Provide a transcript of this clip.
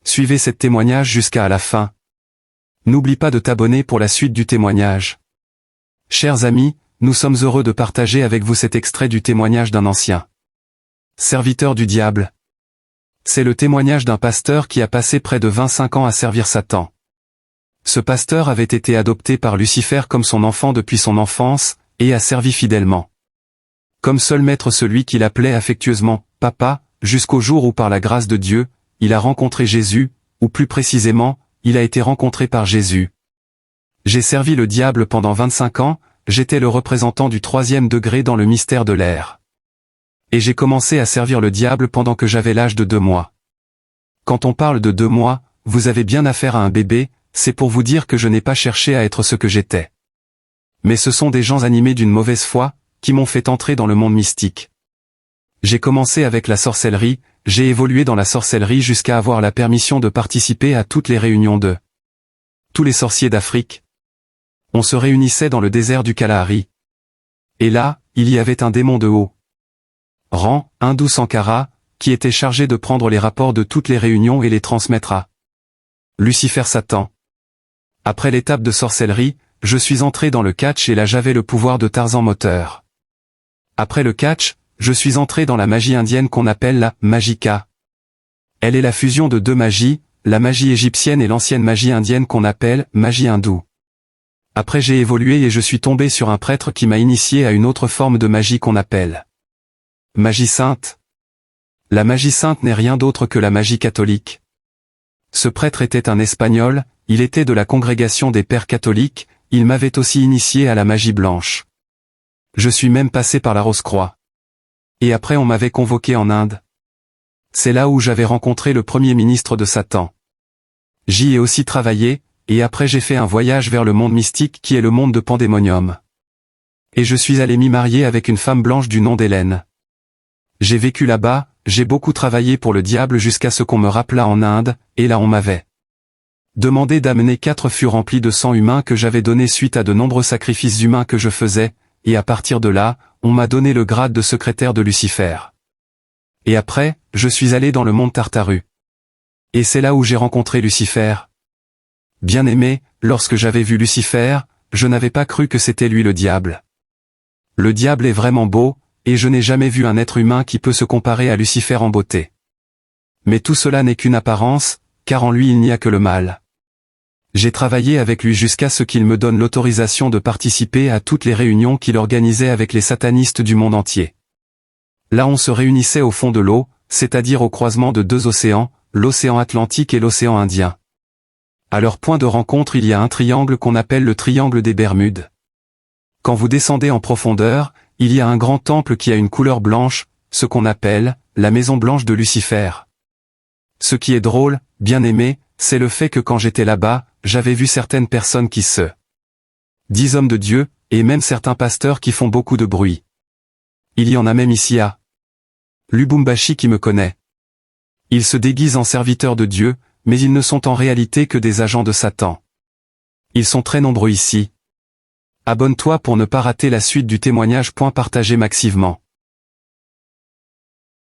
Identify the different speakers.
Speaker 1: Suivez cet témoignage jusqu'à la fin. N'oublie pas de t'abonner pour la suite du témoignage. Chers amis, nous sommes heureux de partager avec vous cet extrait du témoignage d'un ancien serviteur du diable. C'est le témoignage d'un pasteur qui a passé près de 25 ans à servir Satan. Ce pasteur avait été adopté par Lucifer comme son enfant depuis son enfance, et a servi fidèlement comme seul maître celui qu'il appelait affectueusement « Papa », jusqu'au jour où par la grâce de Dieu, il a rencontré Jésus, ou plus précisément, il a été rencontré par Jésus. J'ai servi le diable pendant 25 ans, j'étais le représentant du 3e degré dans le mystère de l'air. Et j'ai commencé à servir le diable pendant que j'avais l'âge de 2 mois. Quand on parle de 2 mois, vous avez bien affaire à un bébé, c'est pour vous dire que je n'ai pas cherché à être ce que j'étais. Mais ce sont des gens animés d'une mauvaise foi, qui m'ont fait entrer dans le monde mystique. J'ai commencé avec la sorcellerie, j'ai évolué dans la sorcellerie jusqu'à avoir la permission de participer à toutes les réunions de tous les sorciers d'Afrique. On se réunissait dans le désert du Kalahari. Et là, il y avait un démon de haut rang, Hindou Sankara, qui était chargé de prendre les rapports de toutes les réunions et les transmettre à Lucifer Satan. Après l'étape de sorcellerie, je suis entré dans le catch et là j'avais le pouvoir de Tarzan moteur. Après le catch, je suis entré dans la magie indienne qu'on appelle la Magika. Elle est la fusion de 2 magies, la magie égyptienne et l'ancienne magie indienne qu'on appelle magie hindoue. Après j'ai évolué et je suis tombé sur un prêtre qui m'a initié à une autre forme de magie qu'on appelle magie sainte. La magie sainte n'est rien d'autre que la magie catholique. Ce prêtre était un Espagnol, il était de la congrégation des Pères catholiques, il m'avait aussi initié à la magie blanche. Je suis même passé par la Rose-Croix. Et après on m'avait convoqué en Inde. C'est là où j'avais rencontré le premier ministre de Satan. J'y ai aussi travaillé, et après j'ai fait un voyage vers le monde mystique qui est le monde de Pandémonium. Et je suis allé m'y marier avec une femme blanche du nom d'Hélène. J'ai vécu là-bas, j'ai beaucoup travaillé pour le diable jusqu'à ce qu'on me rappela en Inde, et là on m'avait demandé d'amener 4 fûts remplis de sang humain que j'avais donné suite à de nombreux sacrifices humains que je faisais, et à partir de là, on m'a donné le grade de secrétaire de Lucifer. Et après, je suis allé dans le monde Tartaru. Et c'est là où j'ai rencontré Lucifer. Bien aimé, lorsque j'avais vu Lucifer, je n'avais pas cru que c'était lui le diable. Le diable est vraiment beau, et je n'ai jamais vu un être humain qui peut se comparer à Lucifer en beauté. Mais tout cela n'est qu'une apparence, car en lui il n'y a que le mal. J'ai travaillé avec lui jusqu'à ce qu'il me donne l'autorisation de participer à toutes les réunions qu'il organisait avec les satanistes du monde entier. Là on se réunissait au fond de l'eau, c'est-à-dire au croisement de 2 océans, l'océan Atlantique et l'océan Indien. À leur point de rencontre il y a un triangle qu'on appelle le triangle des Bermudes. Quand vous descendez en profondeur, il y a un grand temple qui a une couleur blanche, ce qu'on appelle la maison blanche de Lucifer. Ce qui est drôle, bien aimé, c'est le fait que quand j'étais là-bas, j'avais vu certaines personnes qui se disent hommes de Dieu, et même certains pasteurs qui font beaucoup de bruit. Il y en a même ici à Lubumbashi qui me connaît. Ils se déguisent en serviteurs de Dieu, mais ils ne sont en réalité que des agents de Satan. Ils sont très nombreux ici. Abonne-toi pour ne pas rater la suite du témoignage. Partagez massivement.